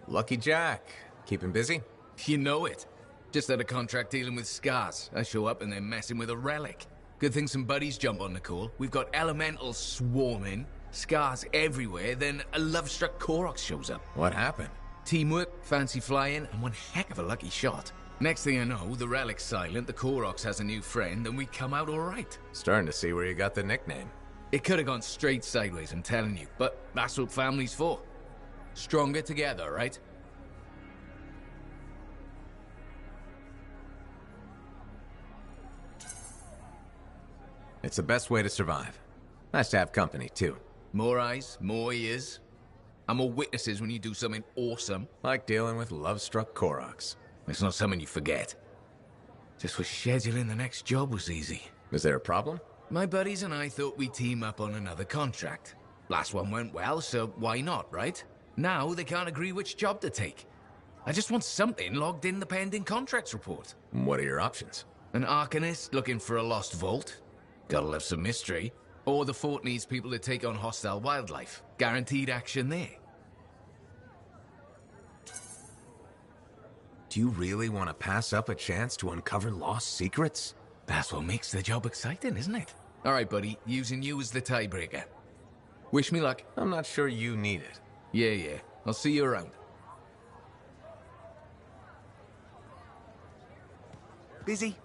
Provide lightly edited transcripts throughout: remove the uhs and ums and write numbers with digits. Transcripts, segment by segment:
Lucky Jack. Keeping busy? You know it. Just had a contract dealing with scars. I show up and they're messing with a relic. Good thing some buddies jump on the call. We've got elementals swarming, scars everywhere, then a love-struck Koroks shows up. What happened? Teamwork, fancy flying, and one heck of a lucky shot. Next thing I know, the relic's silent, the Koroks has a new friend, and we come out alright. Starting to see where you got the nickname. It could have gone straight sideways, I'm telling you, but that's what family's for. Stronger together, right? It's the best way to survive. Nice to have company, too. More eyes, more ears, and more witnesses when you do something awesome. Like dealing with love-struck Koroks. It's not something you forget. Just wish scheduling the next job was easy. Is there a problem? My buddies and I thought we'd team up on another contract. Last one went well, so why not, right? Now they can't agree which job to take. I just want something logged in the pending contracts report. What are your options? An Arcanist looking for a lost vault. Gotta love some mystery. Or the fort needs people to take on hostile wildlife. Guaranteed action there. Do you really want to pass up a chance to uncover lost secrets? That's what makes the job exciting, isn't it? All right, buddy. Using you as the tiebreaker. Wish me luck. I'm not sure you need it. Yeah. I'll see you around. Busy?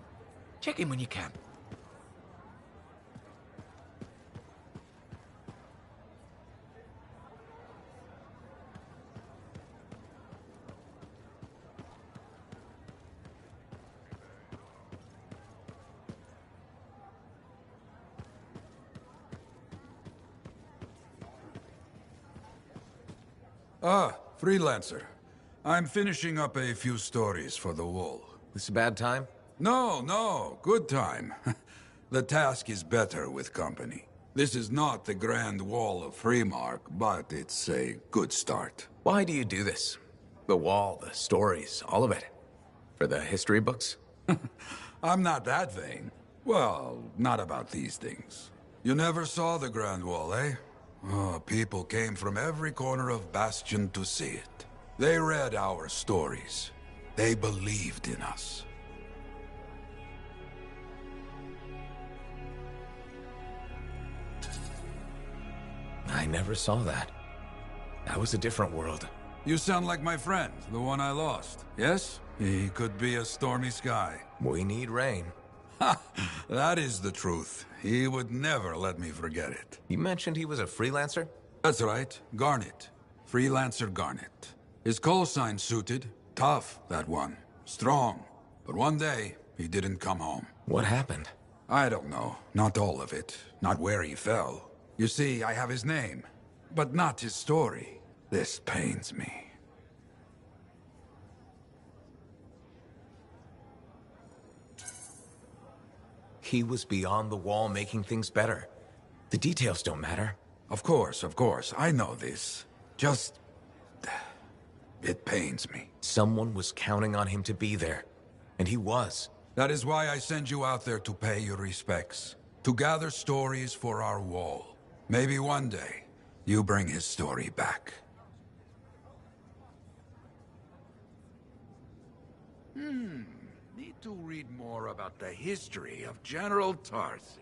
Check in when you can. Ah, freelancer. I'm finishing up a few stories for the wall. This a bad time? No, good time. The task is better with company. This is not the Grand Wall of Freemark, but it's a good start. Why do you do this? The wall, the stories, all of it. For the history books? I'm not that vain. Well, not about these things. You never saw the Grand Wall, eh? Oh, people came from every corner of Bastion to see it. They read our stories. They believed in us. I never saw that. That was a different world. You sound like my friend, the one I lost. Yes? He could be a stormy sky. We need rain. Ha! That is the truth. He would never let me forget it. You mentioned he was a freelancer? That's right. Garnet. Freelancer Garnet. His call sign suited. Tough, that one. Strong. But one day, he didn't come home. What happened? I don't know. Not all of it. Not where he fell. You see, I have his name, but not his story. This pains me. He was beyond the wall making things better. The details don't matter. Of course. I know this. Just... it pains me. Someone was counting on him to be there. And he was. That is why I send you out there to pay your respects. To gather stories for our wall. Maybe one day, you bring his story back. Need to read more about the history of General Tarsus.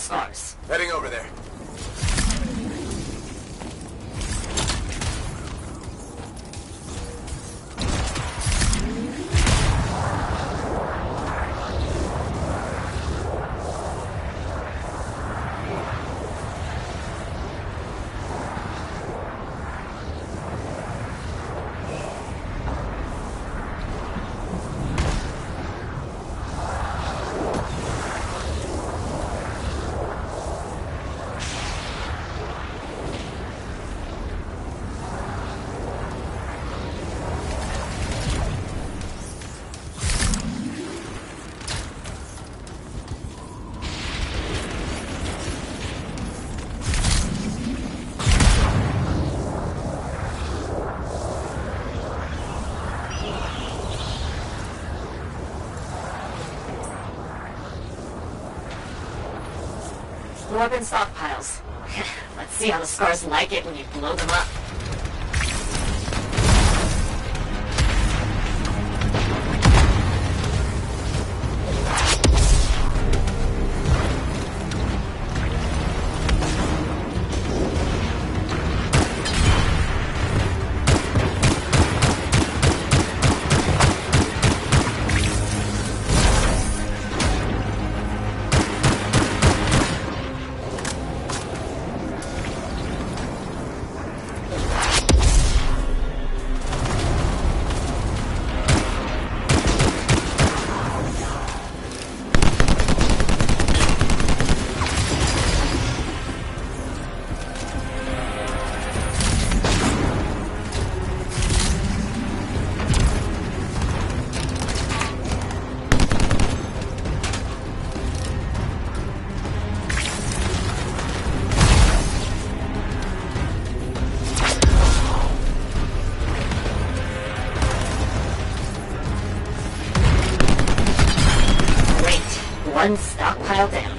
scars. Heading over there. Weapon stockpiles. Let's see how the scars like it when you blow them up. One stockpile down.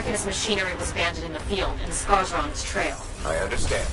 Arcanist machinery was abandoned in the field, and the scars are on its trail. I understand.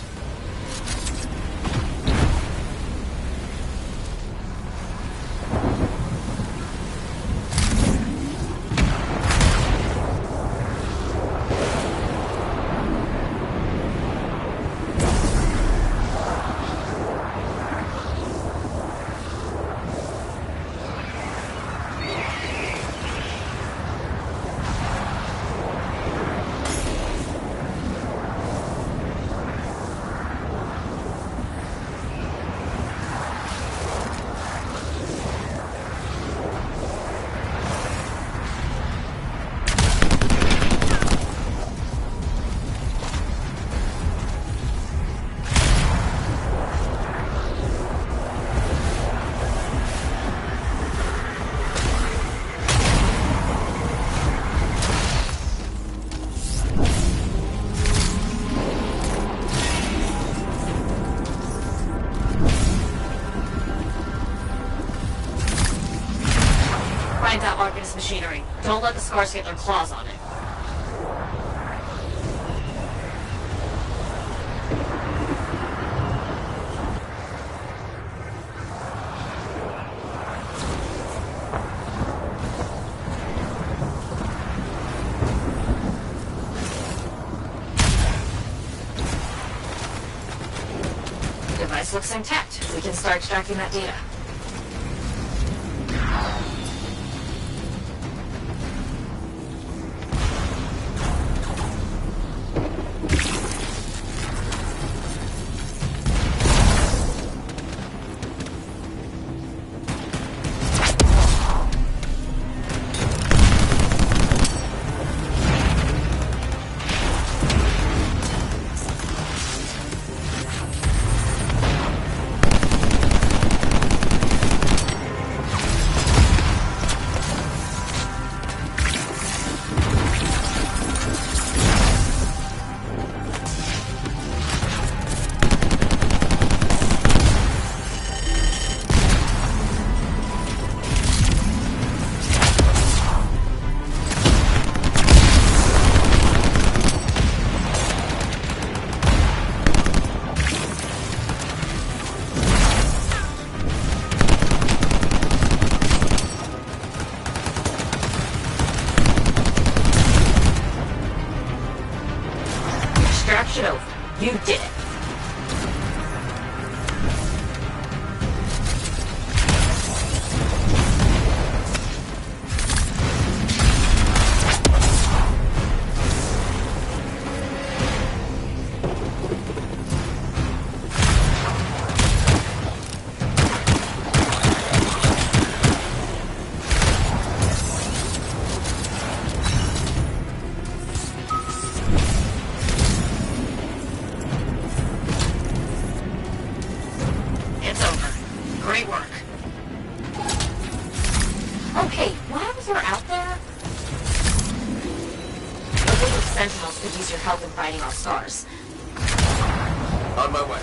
Find out Arcanist machinery. Don't let the scars get their claws on it. Device looks intact. We can start extracting that data. Extraction over. You did it. It's over. Great work. Okay, while you're out there, a group of Sentinels could use your help in fighting off scars. On my way.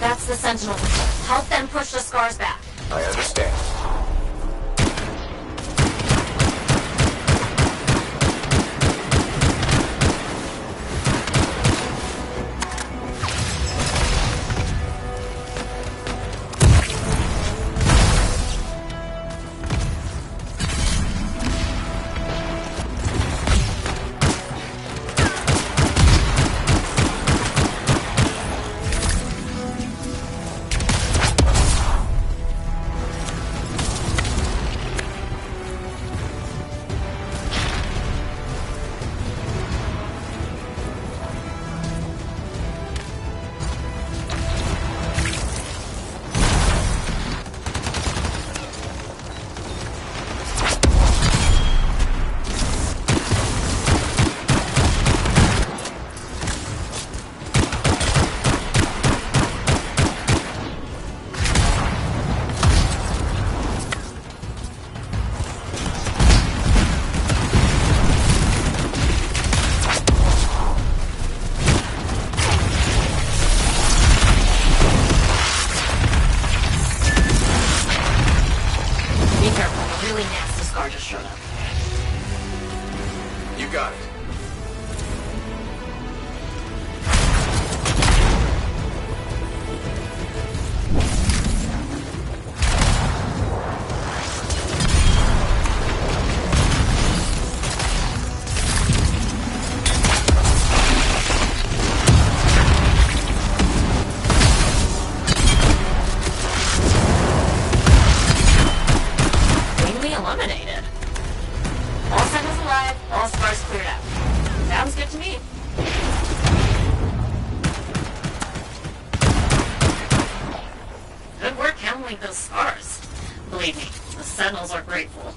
That's the Sentinel patrol. Help them push the scars back. I understand. showed up. You got it. Mainly eliminated. All Sentinels alive, all scars cleared out. Sounds good to me. Good work handling those scars. Believe me, the Sentinels are grateful.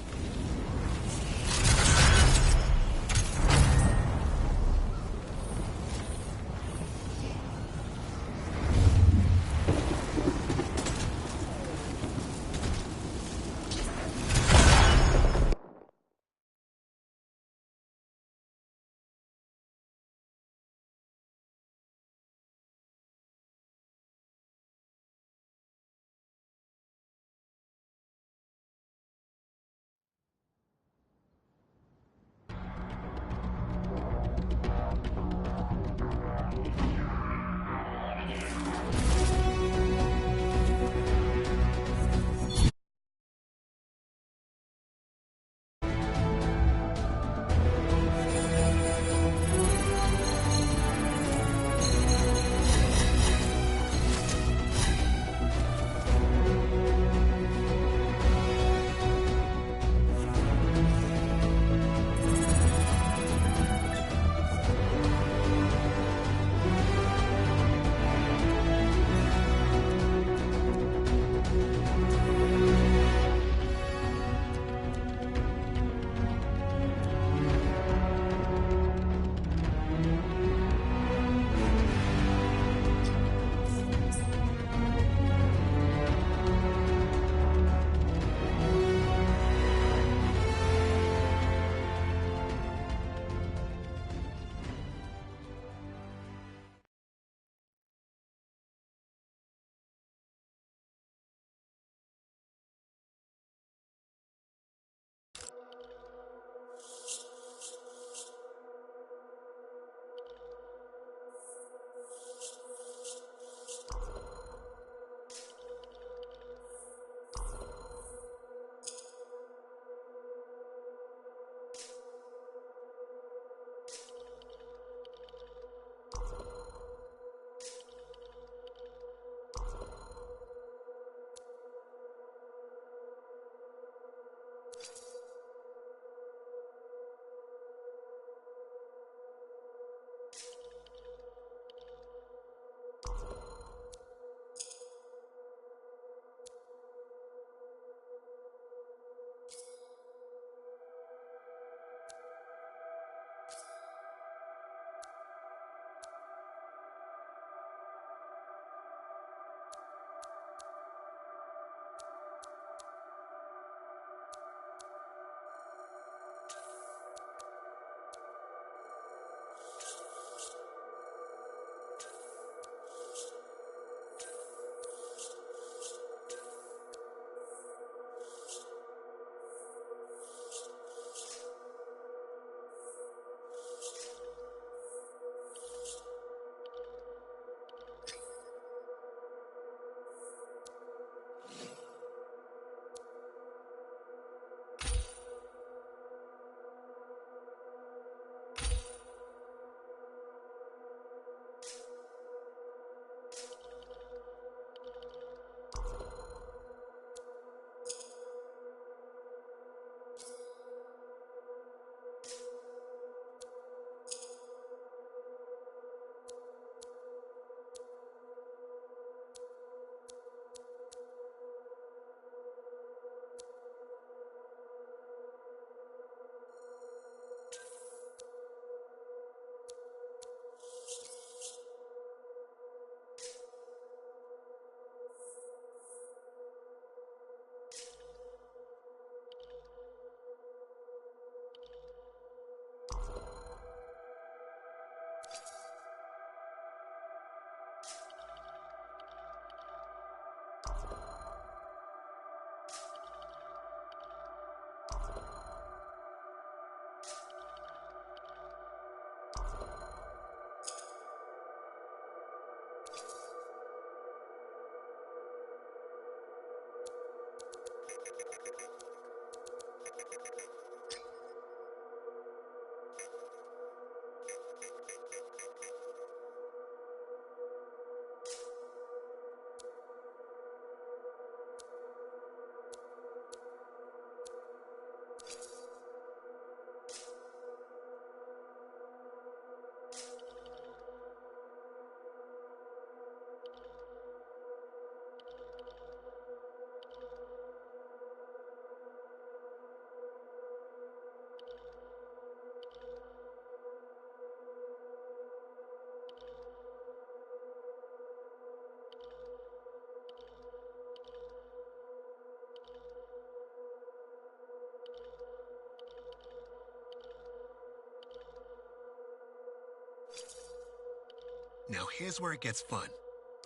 Now here's where it gets fun.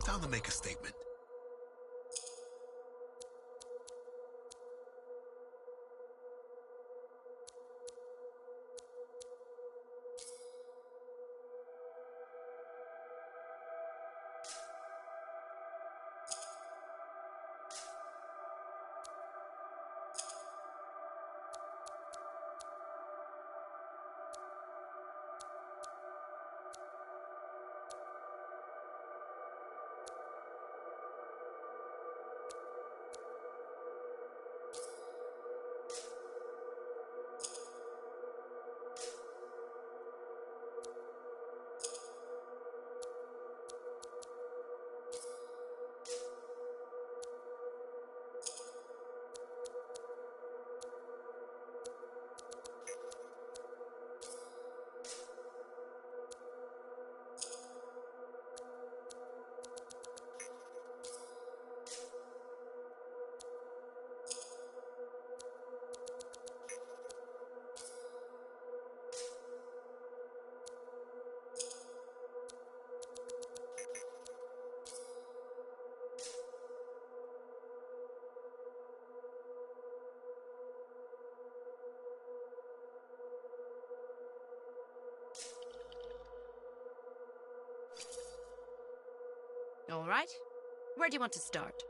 Time to make a statement. All right. Where do you want to start?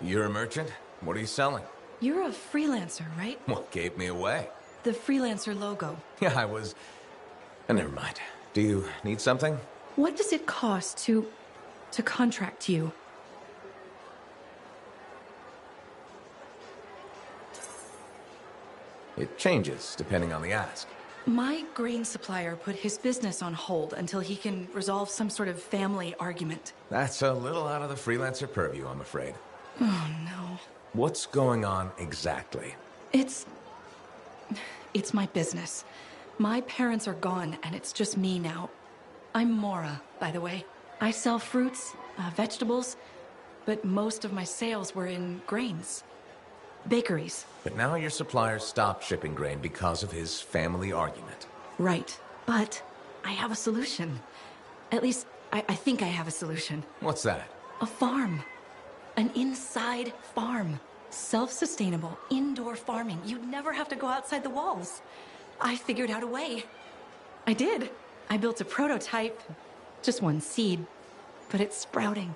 You're a merchant? What are you selling? You're a freelancer, right? What gave me away? The freelancer logo. Yeah, I was... never mind. Do you need something? What does it cost to contract you? It changes depending on the ask. My grain supplier put his business on hold until he can resolve some sort of family argument. That's a little out of the freelancer purview, I'm afraid. Oh, no. What's going on exactly? It's my business. My parents are gone, and it's just me now. I'm Mora, by the way. I sell fruits, vegetables, but most of my sales were in grains. Bakeries. But now your supplier stopped shipping grain because of his family argument. Right. But I have a solution. At least, I think I have a solution. What's that? A farm. An inside farm. Self-sustainable, indoor farming. You'd never have to go outside the walls. I figured out a way. I did. I built a prototype. Just one seed. But it's sprouting.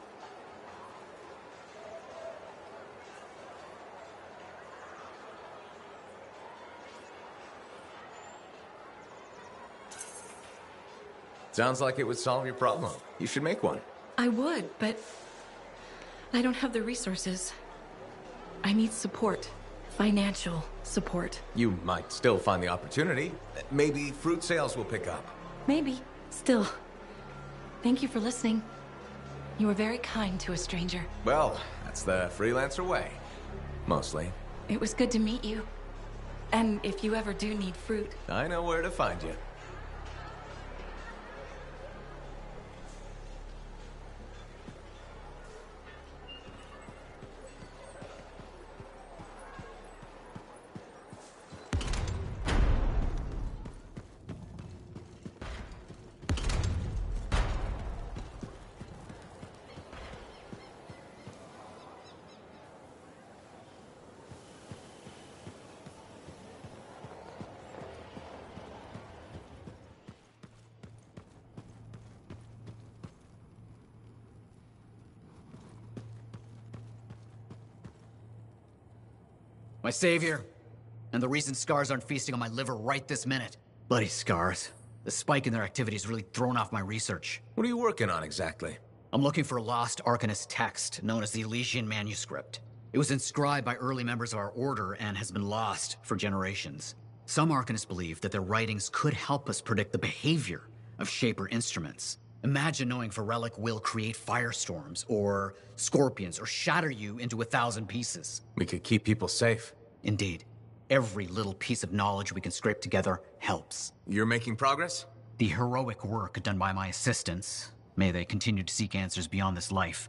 Sounds like it would solve your problem. You should make one. I would, but I don't have the resources. I need support. Financial support. You might still find the opportunity. Maybe fruit sales will pick up. Maybe. Still. Thank you for listening. You were very kind to a stranger. Well, that's the freelancer way. Mostly. It was good to meet you. And if you ever do need fruit... I know where to find you. My savior, and the reason scars aren't feasting on my liver right this minute. Bloody scars. The spike in their activity has really thrown off my research. What are you working on exactly? I'm looking for a lost Arcanist text known as the Elysian Manuscript. It was inscribed by early members of our order and has been lost for generations. Some Arcanists believe that their writings could help us predict the behavior of Shaper instruments. Imagine knowing if a relic will create firestorms, or scorpions, or shatter you into 1,000 pieces. We could keep people safe. Indeed. Every little piece of knowledge we can scrape together helps. You're making progress? The heroic work done by my assistants, may they continue to seek answers beyond this life,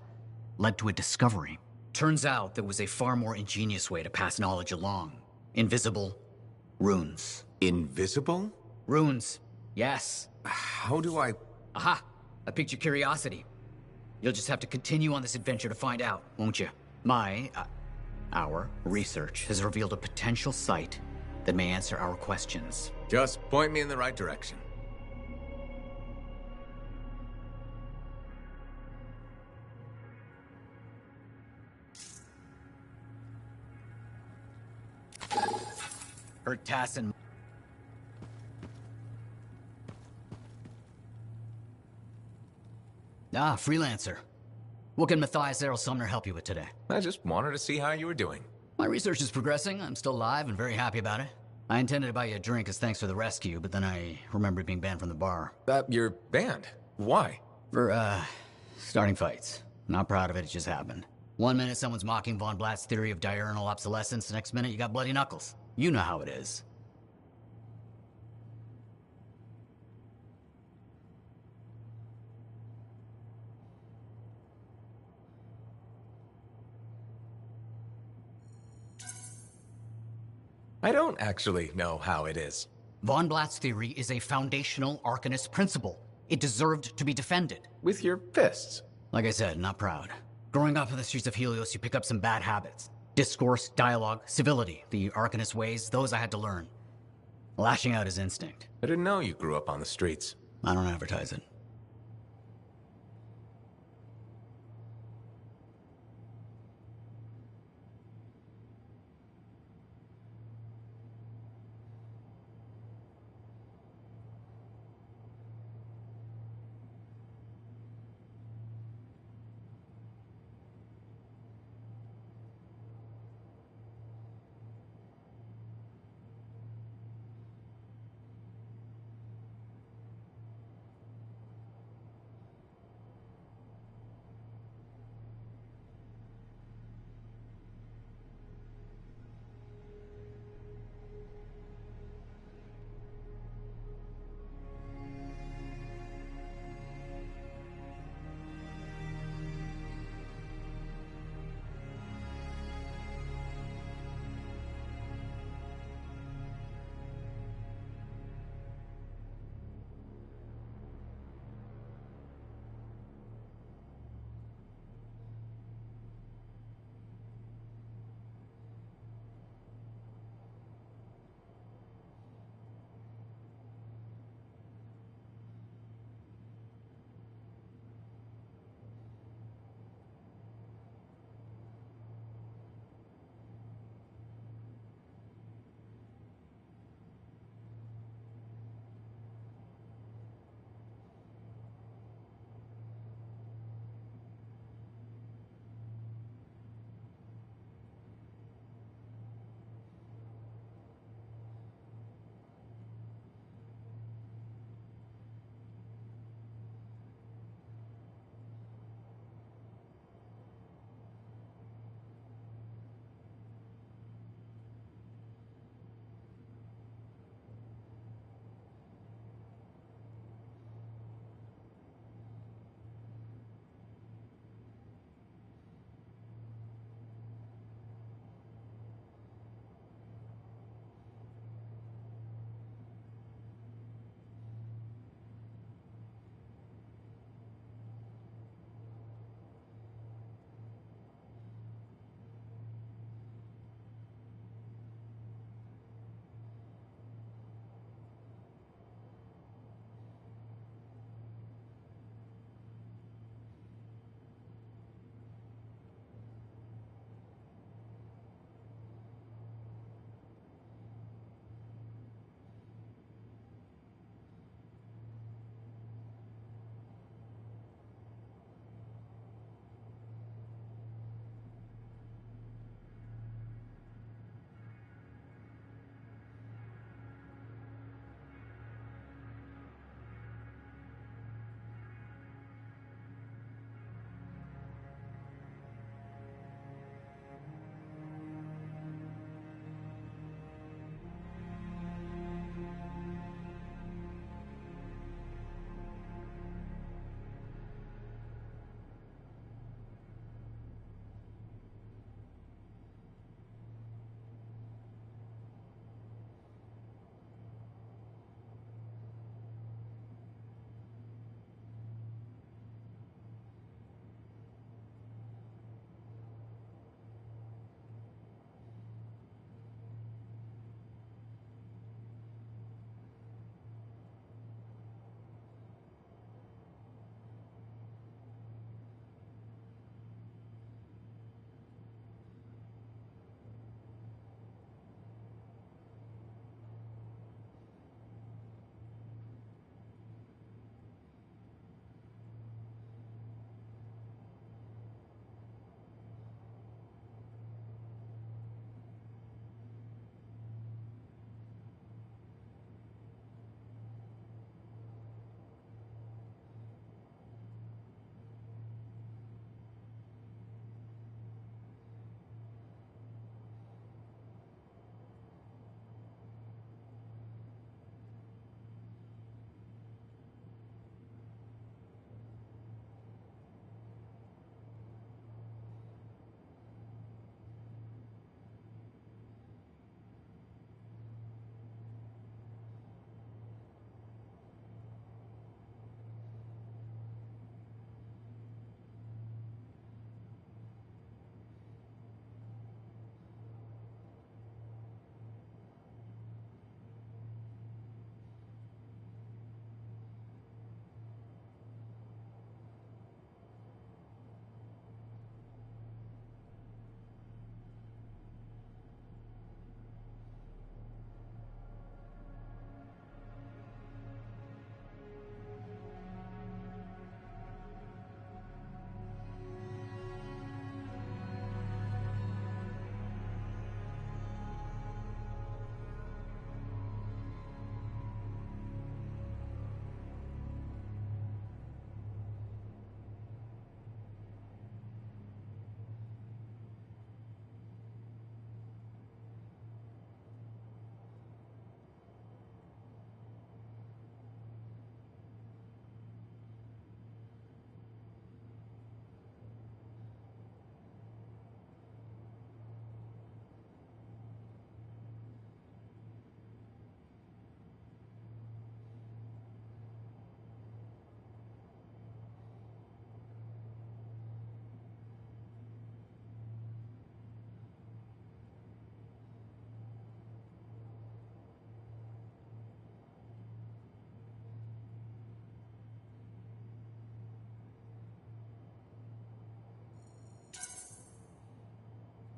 led to a discovery. Turns out there was a far more ingenious way to pass knowledge along. Invisible runes. Invisible? Runes, yes. How do I... Aha! I piqued your curiosity. You'll just have to continue on this adventure to find out, won't you? Our research has revealed a potential site that may answer our questions. Just point me in the right direction. Tassin. Freelancer. What can Matthias Errol Sumner help you with today? I just wanted to see how you were doing. My research is progressing. I'm still alive and very happy about it. I intended to buy you a drink as thanks for the rescue, but then I remembered being banned from the bar. You're banned? Why? For, starting fights. Not proud of it, it just happened. 1 minute someone's mocking Von Blatt's theory of diurnal obsolescence, the next minute you got bloody knuckles. You know how it is. I don't actually know how it is. Von Blatt's theory is a foundational Arcanist principle. It deserved to be defended. With your fists? Like I said, not proud. Growing up in the streets of Helios, you pick up some bad habits. Discourse, dialogue, civility. The Arcanist ways, those I had to learn. Lashing out is instinct. I didn't know you grew up on the streets. I don't advertise it.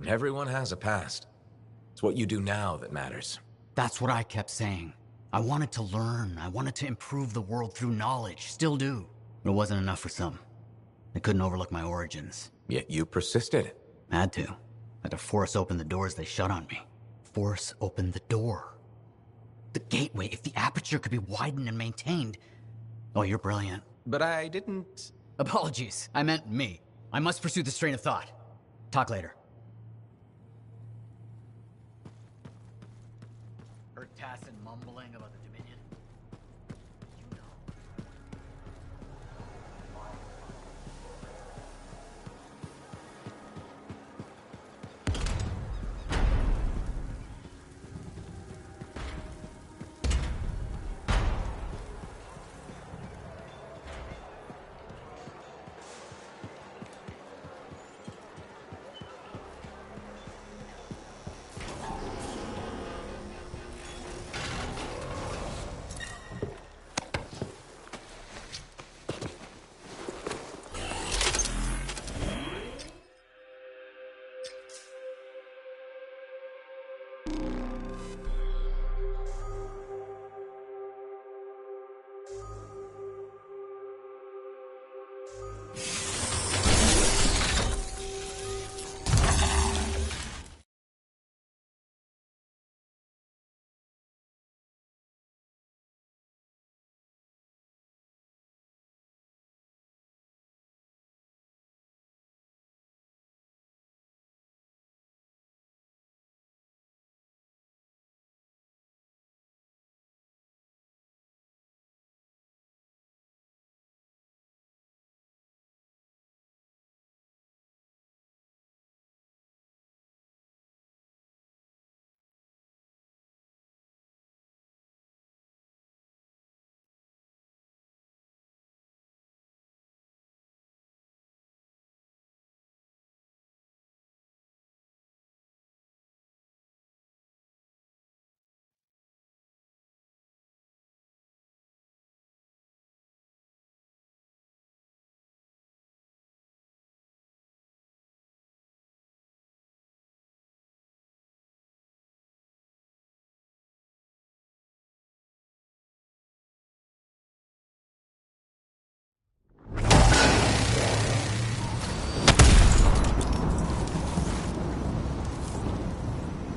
Everyone has a past. It's what you do now that matters. That's what I kept saying. I wanted to learn. I wanted to improve the world through knowledge. Still do. But it wasn't enough for some. They couldn't overlook my origins. Yet you persisted. Had to. Had to force open the doors they shut on me. Force open the door. The gateway, if the aperture could be widened and maintained. Oh, you're brilliant. But I didn't... Apologies. I meant me. I must pursue this train of thought. Talk later. Heard Tassin mumbling about the Dominion? You know.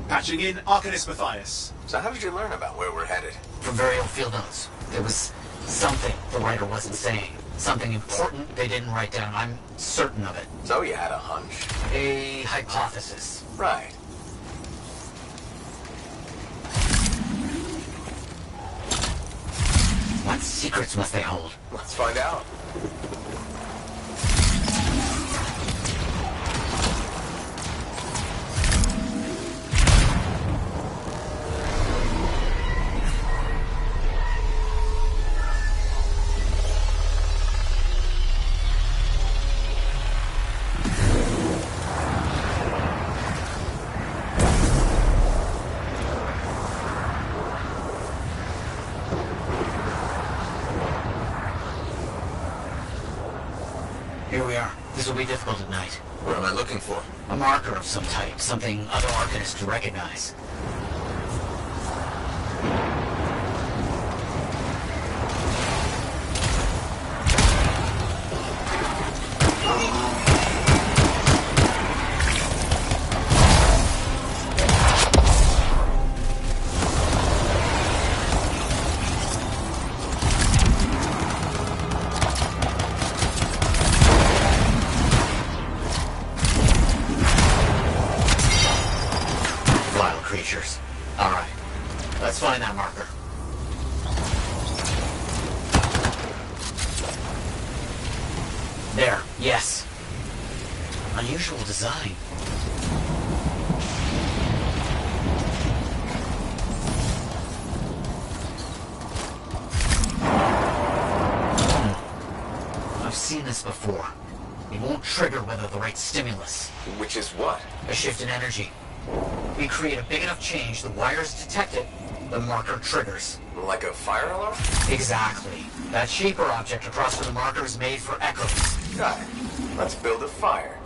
Patching in Arcanist Matthias. So how did you learn about where we're headed? From very old field notes. There was something the writer wasn't saying. Something important they didn't write down. I'm certain of it. So you had a hunch. A hypothesis. Right. What secrets must they hold? Let's find out. Here we are. This will be difficult at night. What am I looking for? A marker of some type. Something other Arcanists would recognize. Creatures. All right. Let's find that marker. There. Yes. Unusual design. I've seen this before. It won't trigger whether the right stimulus. Which is what? A shift in energy. We create a big enough change, the wires detect it, the marker triggers. Like a fire alarm? Exactly. That shape or object across from the marker is made for echoes. Got it. Let's build a fire.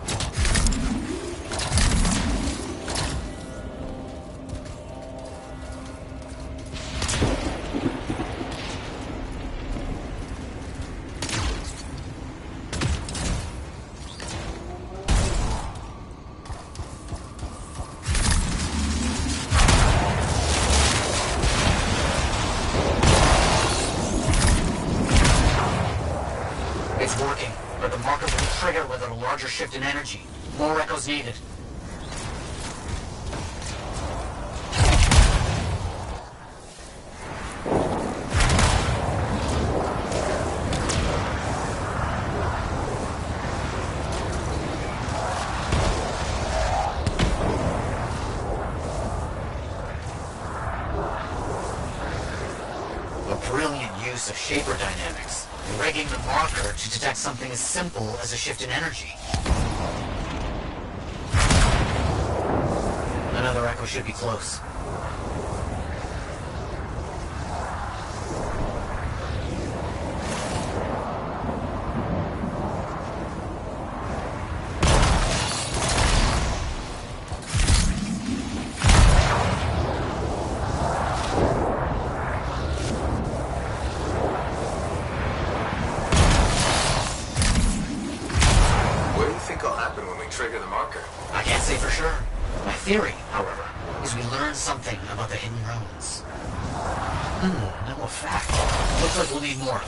It's working, but the marker will be triggered without a larger shift in energy. More echoes needed. Of shaper dynamics, rigging the marker to detect something as simple as a shift in energy. Another echo should be close. Trigger the marker. I can't say for sure. My theory, however, is we learn something about the hidden runes. No effect. Looks like we'll need more.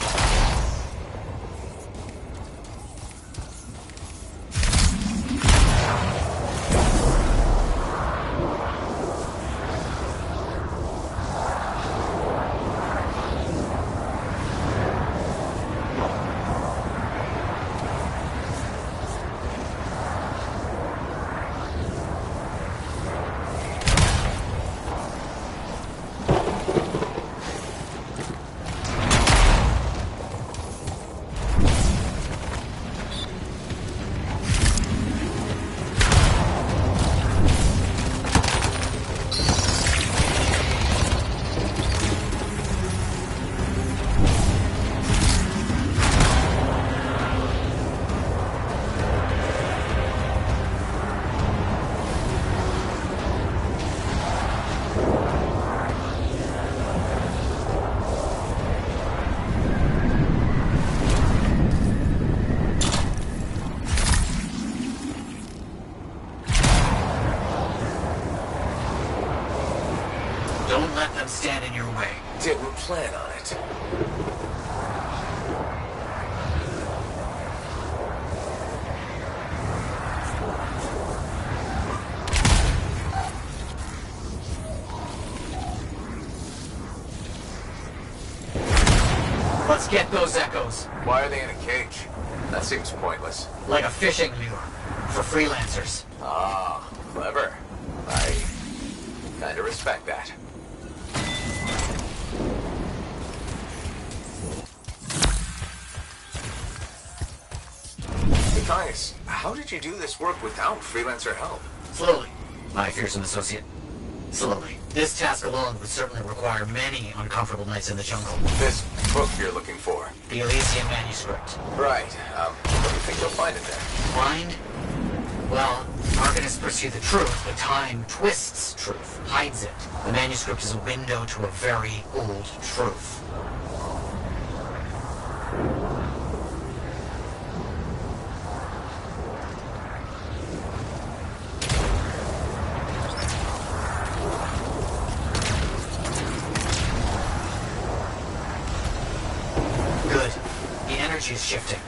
Don't let them stand in your way. Didn't plan on it. Let's get those echoes. Why are they in a cage? That seems pointless. Like a fishing lure. For freelancers. Ah, clever. I kinda respect that. Matthias, how did you do this work without freelancer help? Slowly, my fearsome associate. Slowly. This task alone would certainly require many uncomfortable nights in the jungle. This book you're looking for? The Elysian manuscript. Right. What do you think you'll find in there? Find? Well, Arcanists pursue the truth, but time twists truth, hides it. The manuscript is a window to a very old truth. Good. The energy is shifting.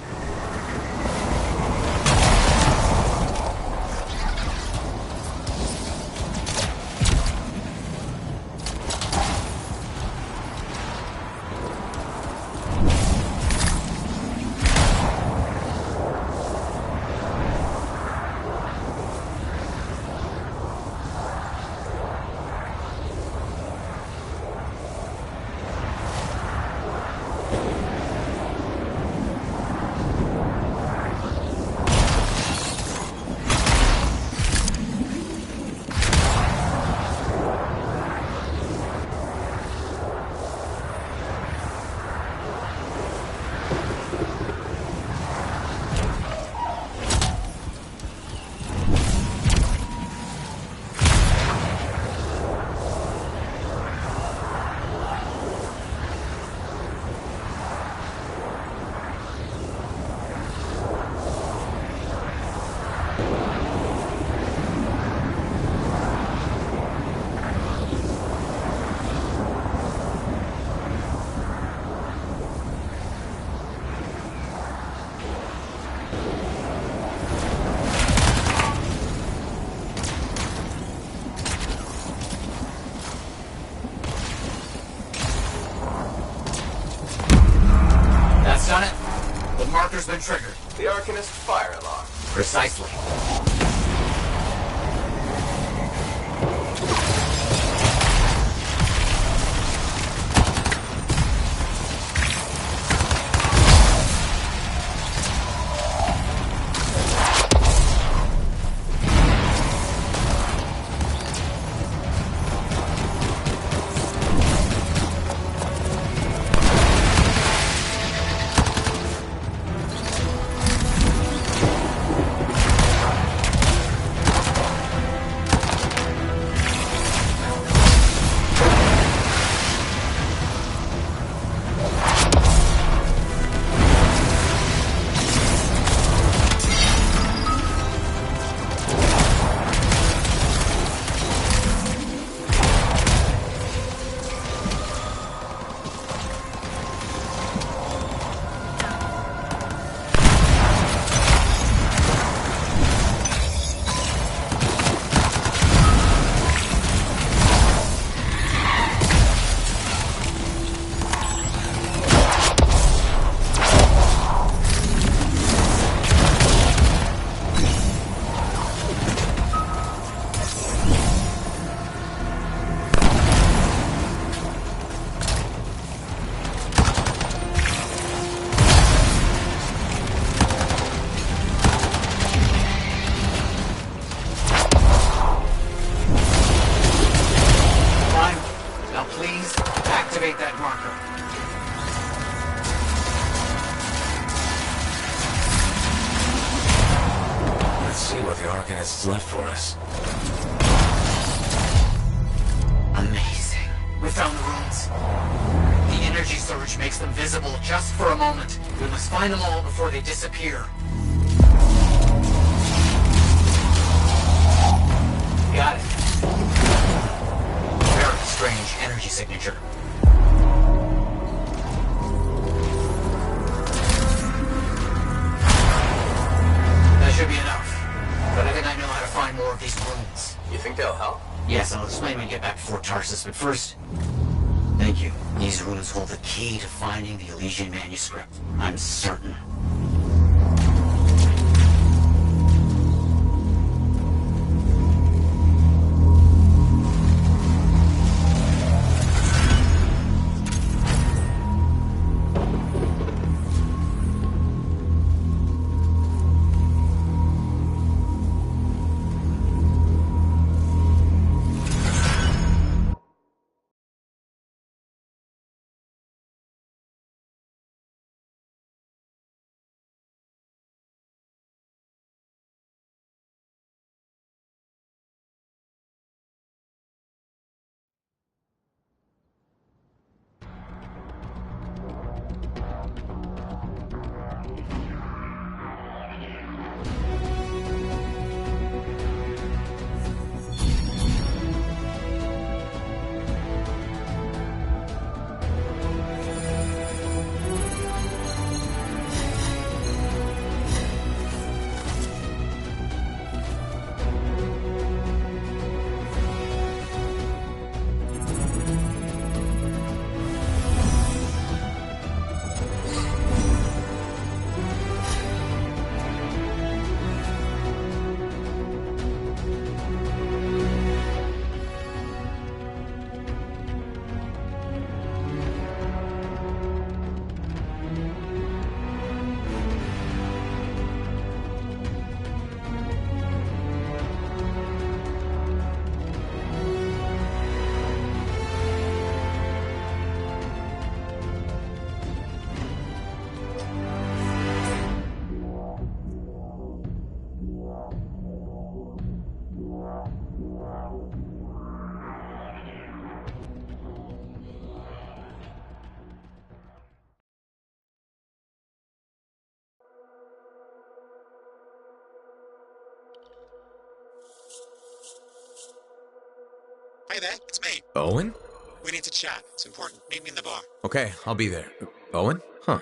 The marker's been triggered. The Arcanist fire alarm. Precisely. Arcanists left for us. Amazing. We found the ruins. The energy surge makes them visible just for a moment. We must find them all before they disappear. Got it. Very strange energy signature. That should be enough. But I think I know how to find more of these ruins. You think they'll help? Yes, I'll explain when we get back before Tarsus, but first... Thank you. These ruins hold the key to finding the Elysian manuscript. I'm certain. Hey there, it's me. Owen? We need to chat. It's important. Meet me in the bar. Okay, I'll be there. Owen? Huh.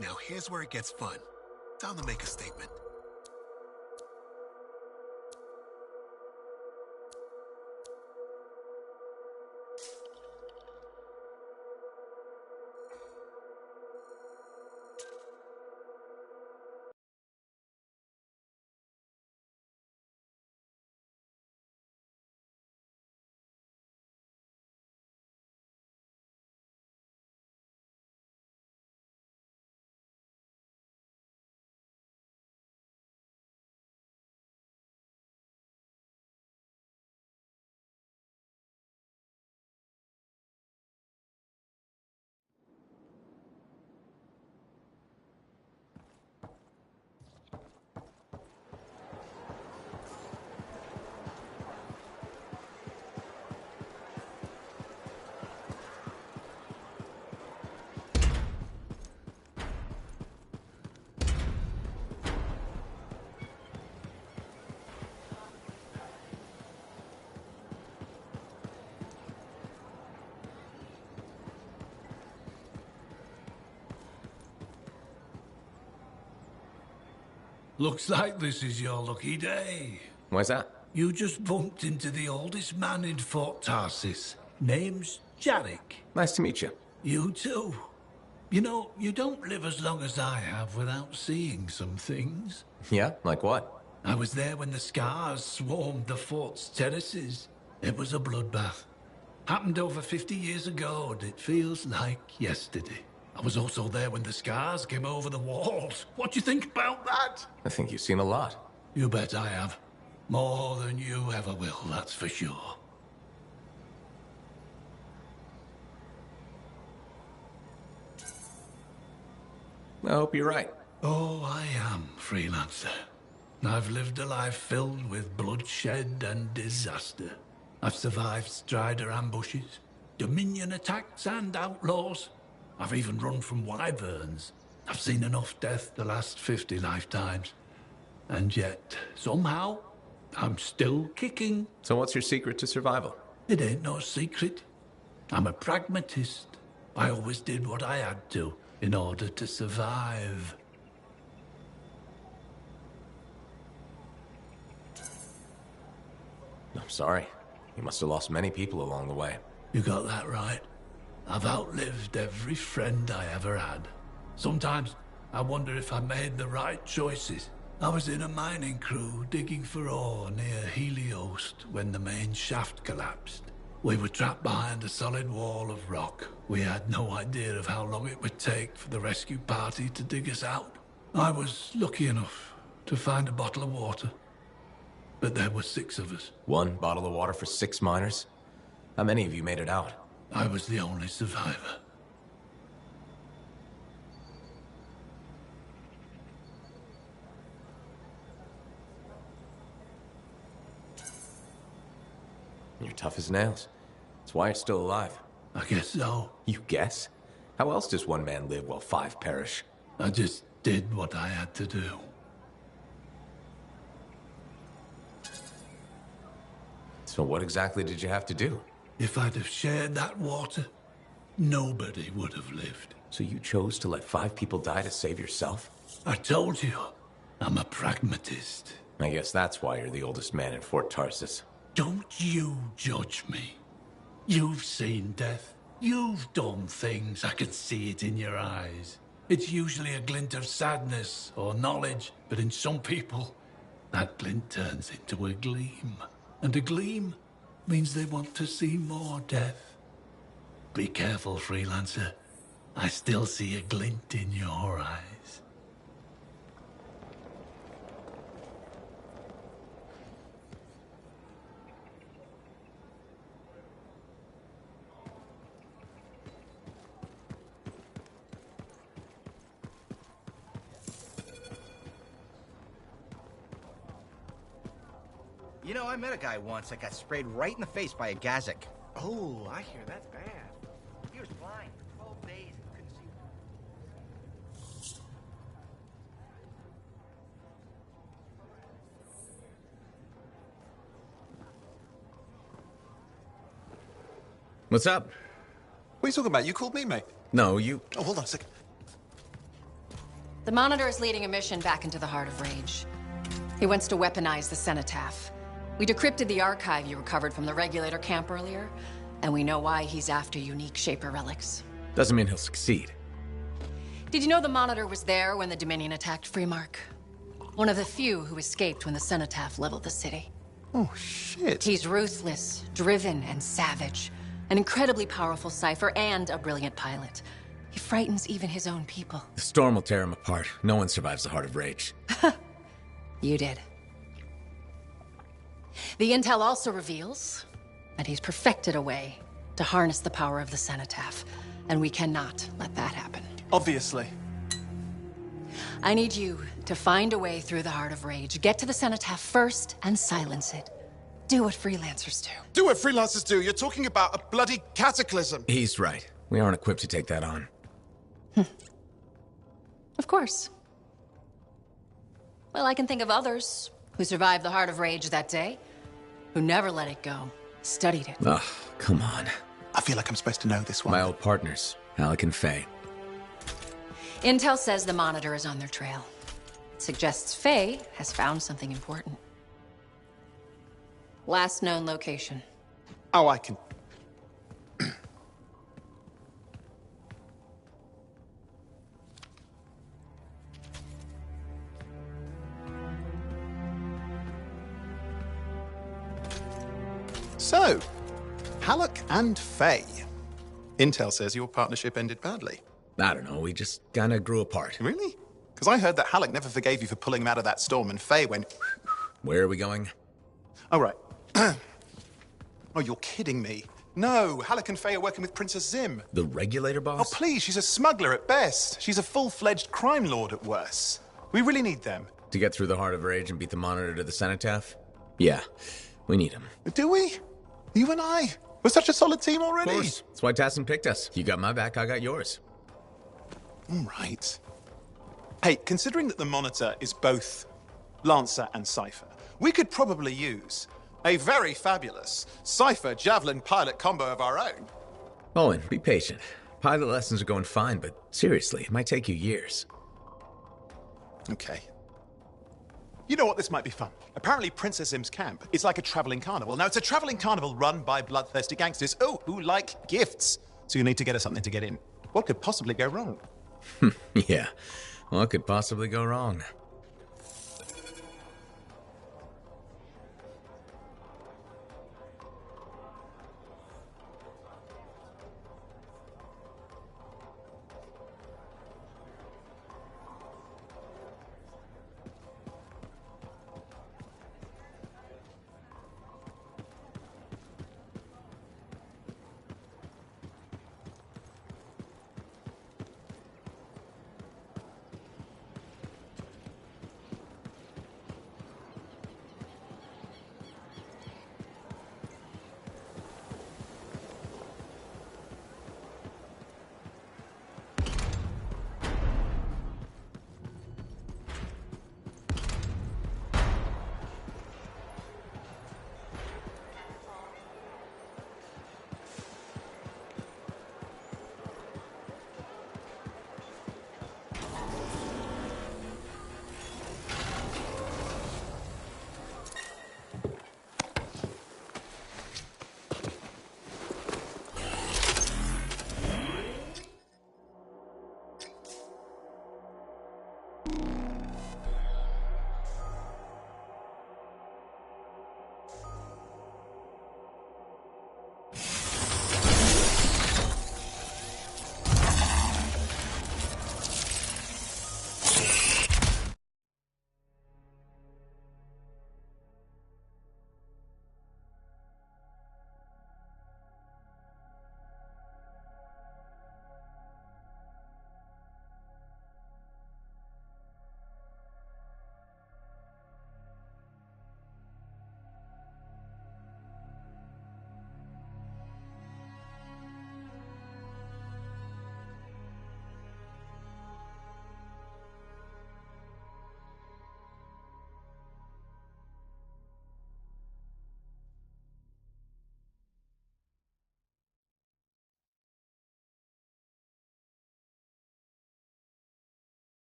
Now here's where it gets fun. Time to make a statement. Looks like this is your lucky day. Why's that? You just bumped into the oldest man in Fort Tarsis. Name's Jarek. Nice to meet you. You too. You know, you don't live as long as I have without seeing some things. Yeah? Like what? I was there when the scars swarmed the fort's terraces. It was a bloodbath. Happened over 50 years ago, and it feels like yesterday. I was also there when the scars came over the walls. What do you think about that? I think you've seen a lot. You bet I have. More than you ever will, that's for sure. I hope you're right. Oh, I am, freelancer. I've lived a life filled with bloodshed and disaster. I've survived Strider ambushes, Dominion attacks and outlaws. I've even run from wyverns. I've seen enough death the last 50 lifetimes. And yet, somehow, I'm still kicking. So what's your secret to survival? It ain't no secret. I'm a pragmatist. I always did what I had to in order to survive. I'm sorry. You must have lost many people along the way. You got that right. I've outlived every friend I ever had. Sometimes I wonder if I made the right choices. I was in a mining crew digging for ore near Heliost when the main shaft collapsed. We were trapped behind a solid wall of rock. We had no idea of how long it would take for the rescue party to dig us out. I was lucky enough to find a bottle of water. But there were 6 of us. 1 bottle of water for 6 miners? How many of you made it out? I was the only survivor. You're tough as nails. That's why you're still alive. I guess so. You guess? How else does one man live while 5 perish? I just did what I had to do. So what exactly did you have to do? If I'd have shared that water, nobody would have lived. So you chose to let 5 people die to save yourself? I told you, I'm a pragmatist. I guess that's why you're the oldest man in Fort Tarsis. Don't you judge me. You've seen death. You've done things. I can see it in your eyes. It's usually a glint of sadness or knowledge, but in some people, that glint turns into a gleam. And a gleam means they want to see more death. Be careful, freelancer. I still see a glint in your eyes. You know, I met a guy once that got sprayed right in the face by a Gazak. Oh, I hear that's bad. He was blind for 12 days and couldn't see. What's up? What are you talking about? You called me, mate. No, you... Oh, hold on a second. The Monitor is leading a mission back into the Heart of Rage. He wants to weaponize the Cenotaph. We decrypted the archive you recovered from the Regulator camp earlier, and we know why he's after unique Shaper relics. Doesn't mean he'll succeed. Did you know the Monitor was there when the Dominion attacked Freemark? One of the few who escaped when the Cenotaph leveled the city. Oh, shit. He's ruthless, driven, and savage. An incredibly powerful cipher and a brilliant pilot. He frightens even his own people. The storm will tear him apart. No one survives the Heart of Rage. You did. The intel also reveals that he's perfected a way to harness the power of the Cenotaph, and we cannot let that happen. Obviously. I need you to find a way through the Heart of Rage, get to the Cenotaph first, and silence it. Do what freelancers do. Do what freelancers do? You're talking about a bloody cataclysm. He's right. We aren't equipped to take that on. Of course. Well, I can think of others who survived the Heart of Rage that day, who never let it go, studied it. Ugh, come on. I feel like I'm supposed to know this one. My old partners, Alec and Faye. Intel says the Monitor is on their trail. suggests Faye has found something important. Last known location. Oh, I can... So, Halleck and Faye. Intel says your partnership ended badly. I don't know, we just kinda grew apart. Really? Because I heard that Halleck never forgave you for pulling him out of that storm, and Faye went... Where are we going? Oh, right. Oh, you're kidding me. No, Halleck and Faye are working with Princess Zim. The regulator boss? Oh, please, she's a smuggler at best. She's a full-fledged crime lord at worst. We really need them. To get through the heart of rage and beat the monitor to the cenotaph? Yeah, we need him. Do we? You and I? We're such a solid team already. Of course. That's why Tassin picked us. You got my back, I got yours. All right. Hey, considering that the Monitor is both Lancer and Cypher, we could probably use a very fabulous Cypher Javelin pilot combo of our own. Owen, be patient. Pilot lessons are going fine, but seriously, it might take you years. Okay. You know what? This might be fun. Apparently, Princess Zim's camp is like a traveling carnival. Now, it's a traveling carnival run by bloodthirsty gangsters, who like gifts. So you need to get us something to get in. What could possibly go wrong? Yeah, what could possibly go wrong?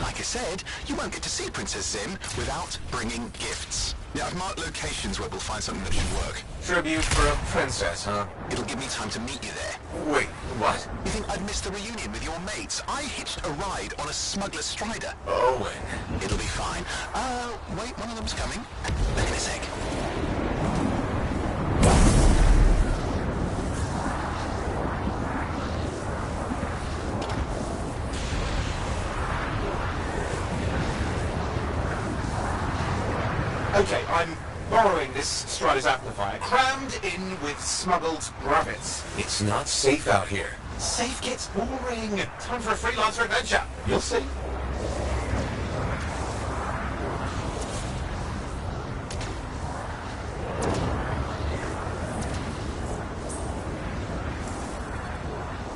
Like I said, you won't get to see Princess Zim without bringing gifts. Yeah, I've marked locations where we'll find something that should work. Tribute for a princess, huh? It'll give me time to meet you there. Wait, what? You think I'd miss the reunion with your mates? I hitched a ride on a smuggler's strider. Owen. It'll be fine. Wait, one of them's coming. Back in a sec. Okay, I'm borrowing this Strider's amplifier, crammed in with smuggled gravits. It's not safe out here. Safe gets boring. Time for a freelancer adventure. You'll see.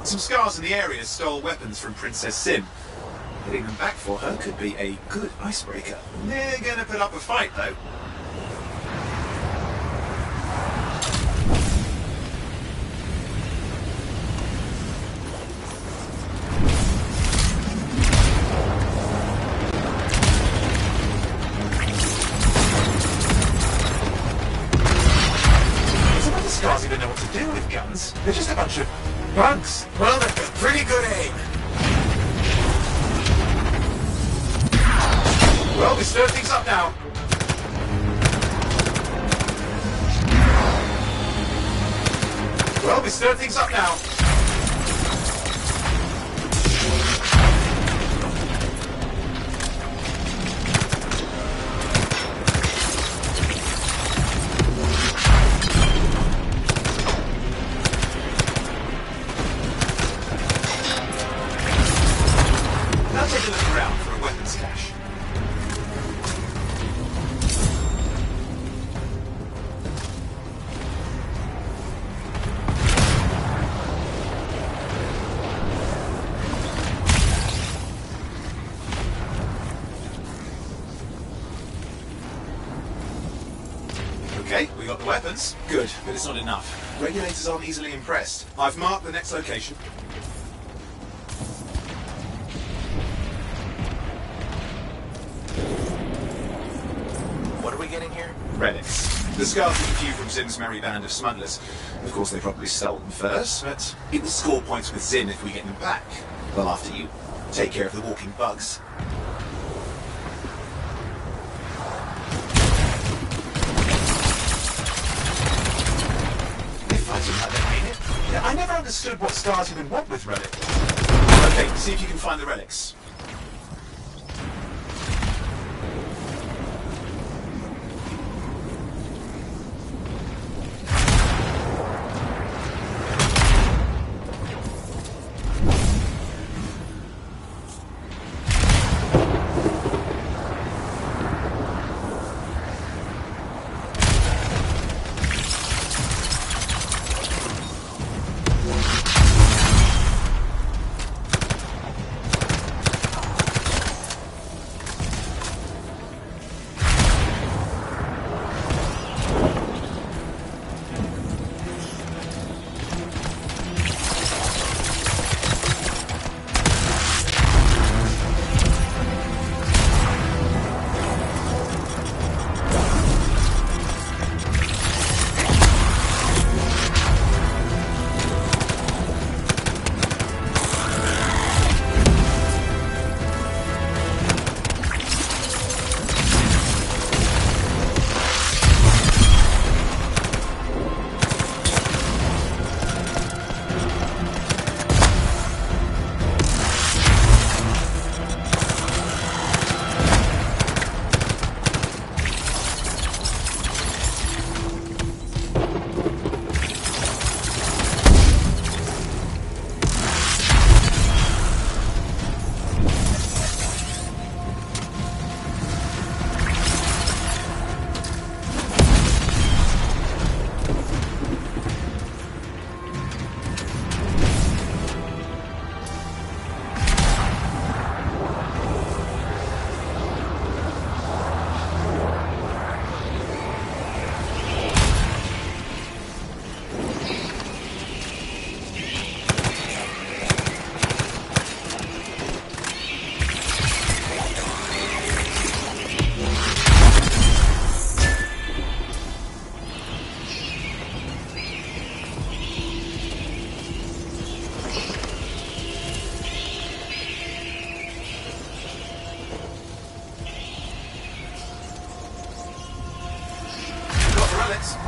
Some scars in the area stole weapons from Princess Sim. Getting them back for her could be a good icebreaker. They're gonna put up a fight, though. Some of the scars even know what to do with guns. They're just a bunch of bugs. Well, they've got pretty good aim. Well, we stir things up now. Well, we stir things up now. Now take a look around for a weapons cache. Okay, we got the weapons. Good, but it's not enough. Regulators aren't easily impressed. I've marked the next location. What are we getting here? Relics. The scars took a few from Zim's merry band of smugglers. Of course, they probably stole them first, but it will score points with Zim if we get them back. Well, after you take care of the walking bugs. They're fighting like they mean it. Yeah, I never understood what stars even want with relics. Okay, see if you can find the relics.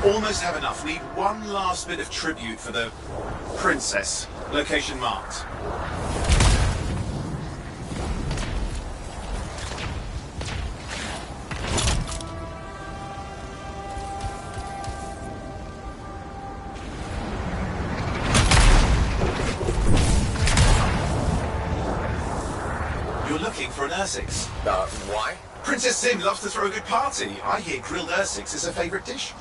Almost have enough. Need one last bit of tribute for the princess. Location marked. We're looking for an Ursix. Why? Princess Sim loves to throw a good party. I hear grilled Ursix is her favorite dish.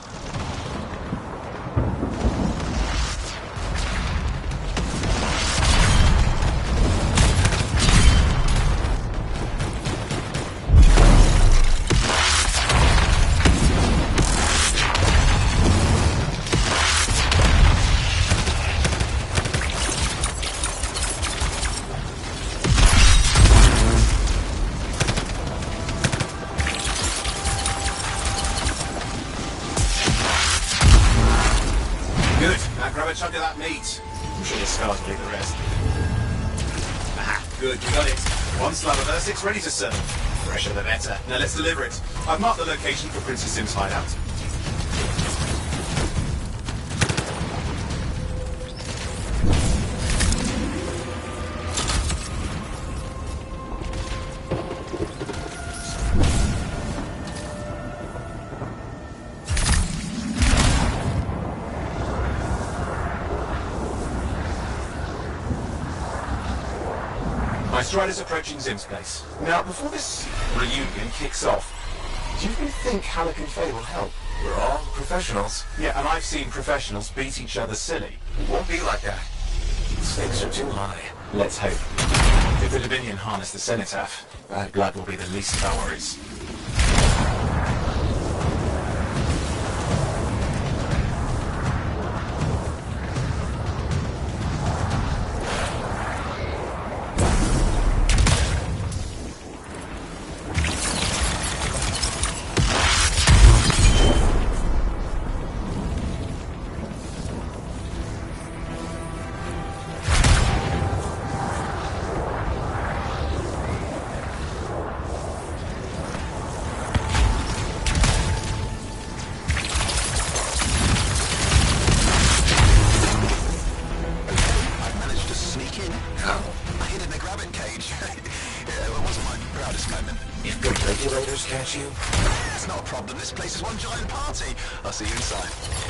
Grab a chunk of that meat. I'm sure the scars will eat the rest. Aha, good, we got it. One slab of Ursix ready to serve. Fresher the better. Now let's deliver it. I've marked the location for Princess Sim's hideout. My strider's approaching Zim's place. Now, before this reunion kicks off, do you think Halleck and Faye will help? We're all professionals. Yeah, and I've seen professionals beat each other silly. It won't be like that. Stakes are too high. Let's hope. If the Dominion harness the Cenotaph, bad blood will be the least of our worries. If good regulators catch you, It's not a problem. This place is one giant party. I'll see you inside.